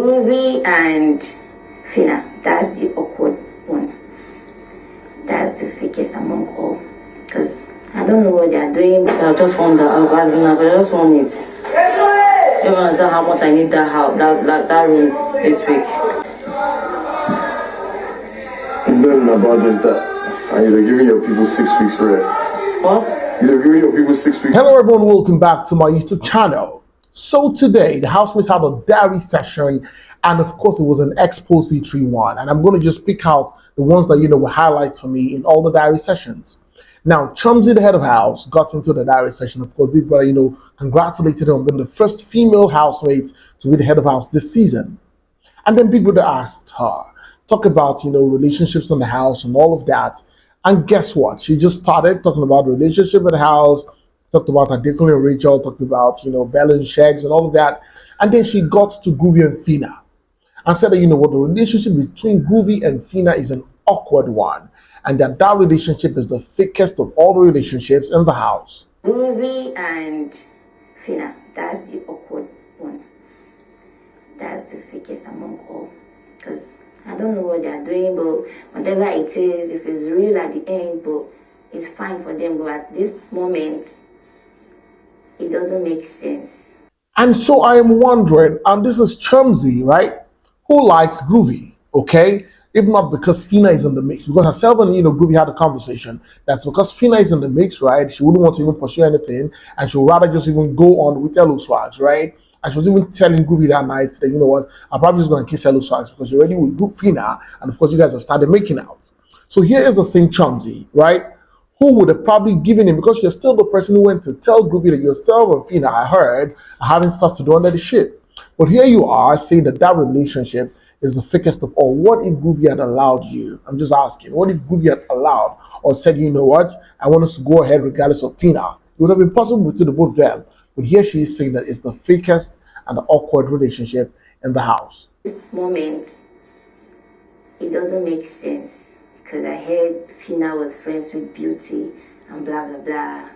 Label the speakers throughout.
Speaker 1: Groovy and Phyna, that's the awkward one. That's the fakest among all. Because I don't know what they are doing. I just wonder, I just want it. You don't understand how much I need that house, that room this week.
Speaker 2: It's nothing about just that. And you're giving your people 6 weeks rest.
Speaker 1: What?
Speaker 2: You're giving your people 6 weeks.
Speaker 3: Hello everyone, welcome back to my YouTube channel. So today, the housemates had a diary session, and of course it was an expository one. And I'm going to just pick out the ones that, were highlights for me in all the diary sessions. Now, Chomzy, the head of house, got into the diary session. Of course, Big Brother, congratulated him on being the first female housemate to be the head of house this season. And then Big Brother asked her, talk about, relationships in the house and all of that. And guess what? She just started talking about the relationship in the house, talked about her Declan and Rachel, talked about, Bella and Shags and all of that. And then she got to Groovy and Phyna and said that, the relationship between Groovy and Phyna is an awkward one. And that relationship is the fakest of all the relationships in the house.
Speaker 1: Groovy and Phyna, that's the awkward one. That's the fakest among all. Because I don't know what they are doing, but whatever it is, if it's real at the end, but it's fine for them. But at this moment, it doesn't make sense.
Speaker 3: And so I am wondering, and this is Chomzy, right? Who likes Groovy, okay? If not because Phyna is in the mix. Because herself and, Groovy had a conversation. That's because Phyna is in the mix, right? She wouldn't want to even pursue anything. And she would rather just even go on with Olufemi, right? And she was even telling Groovy that night that, what, I'm probably just going to kiss Olufemi because you're already with Phyna. And of course, you guys have started making out. So here is the same Chomzy, right? Who would have probably given him, because you're still the person who went to tell Groovy that yourself and Phyna, I heard, are having stuff to do under the shit. But here you are saying that relationship is the thickest of all. What if Groovy had allowed you? I'm just asking. What if Groovy had allowed or said, you know what, I want us to go ahead regardless of Phyna? It would have been possible between the both of them. But here she is saying that it's the fakest and the awkward relationship in the house.
Speaker 1: This moment, it doesn't make sense. Because I heard Phyna was friends with Beauty and blah, blah, blah.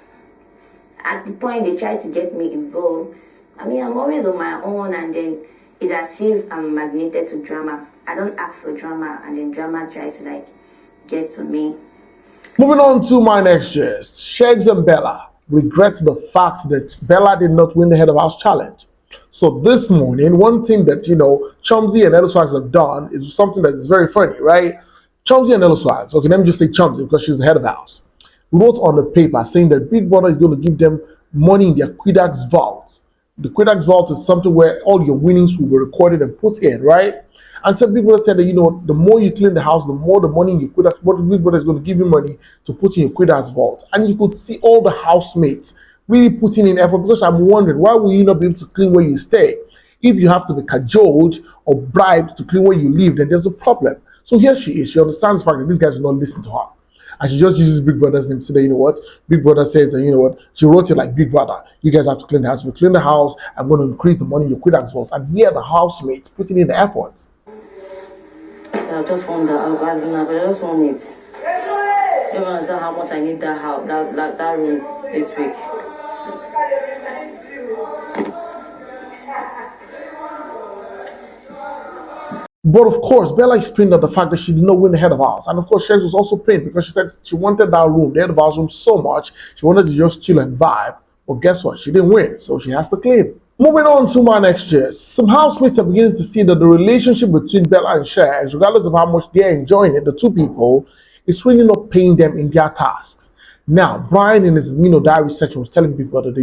Speaker 1: At the point they tried to get me involved, I'm always on my own, and then it's as if I'm magneted to drama. I don't ask for drama, and then drama tries to get to me.
Speaker 3: Moving on to my next gist. Shags and Bella regret the fact that Bella did not win the Head of House challenge. So this morning, one thing that, Chomzy and Olufemi have done is something that is very funny, right? Chomzy and Olufemi, okay, let me just say Chomzy because she's the head of the house, wrote on the paper saying that Big Brother is going to give them money in their Bbnaija vault. The Bbnaija vault is something where all your winnings will be recorded and put in, right? And so Big Brother said that, the more you clean the house, the more the money in your Bbnaija, what Big Brother is going to give you money to put in your Bbnaija vault. And you could see all the housemates really putting in effort, because I'm wondering, why will you not be able to clean where you stay? If you have to be cajoled or bribed to clean where you live, then there's a problem. So here she is. She understands the fact that these guys will not listen to her. And she just uses Big Brother's name to say, Big Brother says, and she wrote it like, Big Brother, you guys have to clean the house. We clean the house, I'm going to increase the money in your Bbnaija vault. And here the housemates putting in the efforts.
Speaker 1: I just wonder, I just want it. You don't understand how much I need that house, that room this week.
Speaker 3: But of course, Bella is pained at the fact that she did not win the head of house. And of course, Shags was also pained because she said she wanted that room, the head of house room, so much. She wanted to just chill and vibe. But guess what? She didn't win, so she has to clean. Moving on to my next gist. Some housemates are beginning to see that the relationship between Bella and Shags, regardless of how much they're enjoying it, the two people, it's really not paying them in their tasks. Now, Brian in his diary section was telling people that,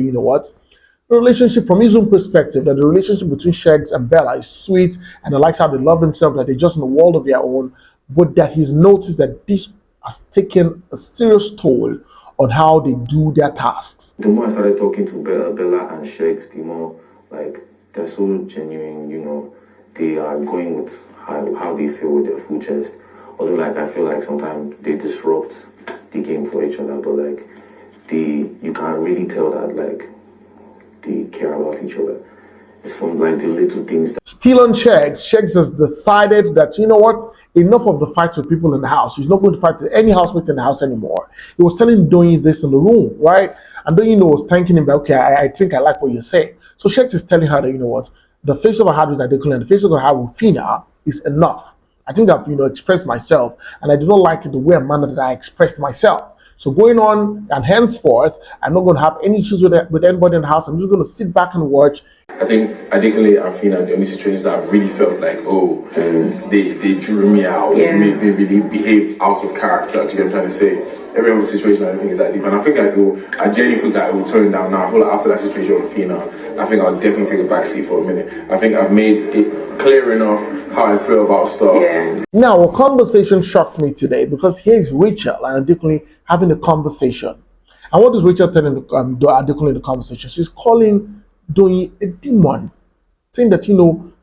Speaker 3: the relationship, from his own perspective, that the relationship between Shags and Bella is sweet, and he likes how they love themselves, that they're just in a world of their own, but that he's noticed that this has taken a serious toll on how they do their tasks.
Speaker 2: The more I started talking to Bella and Shags, the more they're so genuine, they are going with how they feel with their full chest. Although I feel like sometimes they disrupt the game for each other, but you can really tell that they care about each other. It's from the little things.
Speaker 3: Still on Shags, Shags has decided that, enough of the fights with people in the house. He's not going to fight with any housemates in the house anymore. He was telling Donny this in the room, right? And Donny was thanking him, okay, I think I like what you're saying. So Shags is telling her that, the face off I had with Adekunle and the face off I had with Phyna is enough. I think I've expressed myself, and I do not like it the way and manner that I expressed myself. So going on and henceforth, I'm not going to have any issues with anybody in the house. I'm just going to sit back and watch.
Speaker 4: I think Adekunle and Phyna are the only situations that I've really felt like, they drew me out, made me really behave out of character. Do you get what I'm trying to say? Every other situation I don't think is that deep, and I think I genuinely think that it will turn down now. I feel like after that situation with Phyna, I think I'll definitely take a back seat for a minute. I think I've made it clear enough how I feel about stuff.
Speaker 1: Yeah.
Speaker 3: Now, a conversation shocked me today because here's Rachel and Adekunle having a conversation. And what is Rachel telling Adekunle in the conversation? She's calling Doyin a demon, saying that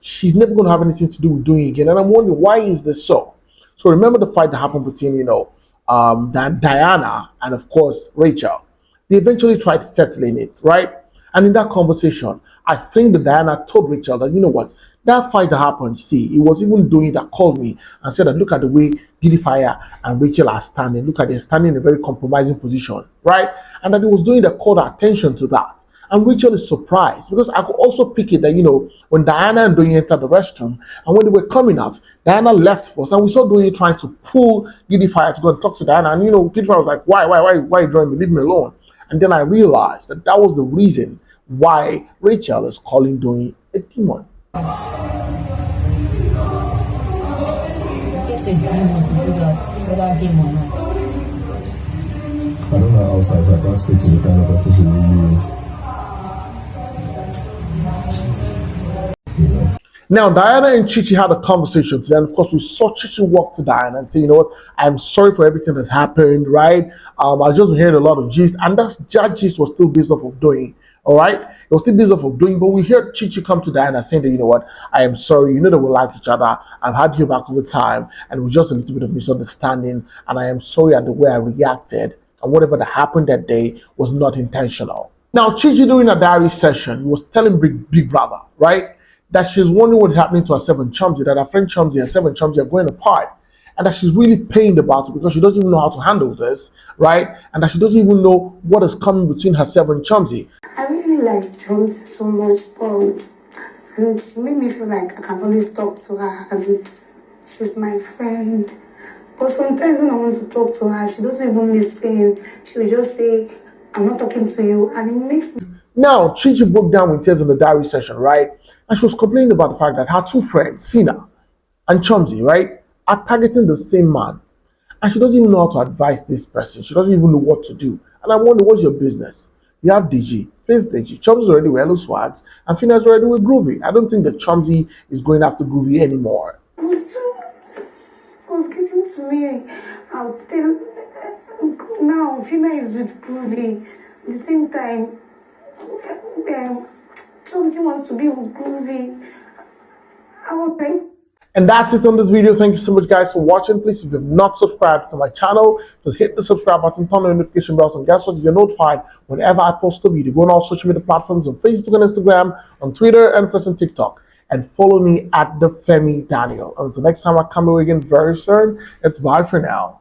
Speaker 3: she's never going to have anything to do with Doyin again. And I'm wondering, why is this so? So remember the fight that happened between Diana and of course Rachel. They eventually tried settling it, right? And in that conversation, I think that Diana told Rachel that, what, that fight that happened, see, it was even Doyin that called me and said that look at the way Bbnaija and Rachel are standing. Look at they're standing in a very compromising position, right? And that it was Doyin that called her attention to that. And Rachel is surprised because I could also pick it that, when Diana and Doyin entered the restroom and when they were coming out, Diana left first. And we saw Doyin trying to pull Bbnaija to go and talk to Diana. And, Bbnaija was like, why you join me? Leave me alone. And then I realized that was the reason why Rachel is calling Doyin a demon.
Speaker 5: It's a demon to do that. So that demon.
Speaker 6: I don't know outside, so I can't speak to the kind of person we use.
Speaker 3: Now, Diana and Chichi had a conversation today, and of course, we saw Chichi walk to Diana and say, you know what, I'm sorry for everything that's happened, right? I've just been hearing a lot of gist, and that gist was still based off of Doyin, all right? It was still based off of Doyin, but we heard Chichi come to Diana saying that, you know what, I am sorry, that we like each other, I've had you back over time, and it was just a little bit of misunderstanding, and I am sorry at the way I reacted, and whatever that happened that day was not intentional. Now, Chichi, during a diary session, was telling Big Brother, right, that she's wondering what's happening to herself and Chomzy, that her friend Chomzy and herself and Chomzy are going apart, and that she's really pained about it because she doesn't even know how to handle this, right? And that she doesn't even know what is coming between herself and Chomzy.
Speaker 7: I really like Chomzy so much, and she made me feel like I can always talk to her, and she's my friend. But sometimes when I want to talk to her, she doesn't even listen. She will just say, I'm not talking to you, and it makes me...
Speaker 3: Now, Chichi broke down with tears in the diary session, right? And she was complaining about the fact that her two friends, Phyna and Chomzy, right, are targeting the same man. And she doesn't even know how to advise this person. She doesn't even know what to do. And I wonder, what's your business? You have DG, face DG. Chomzy's already with Olufemi, and Phyna's already with Groovy. I don't think that Chomzy is going after Groovy anymore.
Speaker 7: was getting to me. I'll tell... Now, Phyna is with Groovy. At the same time, Chomzy wants to be with Groovy. I will think.
Speaker 3: And that's it on this video. Thank you so much, guys, for watching. Please, if you have not subscribed to my channel, just hit the subscribe button, turn on the notification bells, and guess what? You're notified whenever I post a video. Go on all social media platforms on Facebook and Instagram, on Twitter, and of course on TikTok. And follow me at the Femi Daniel. Until next time I come away again very soon, it's bye for now.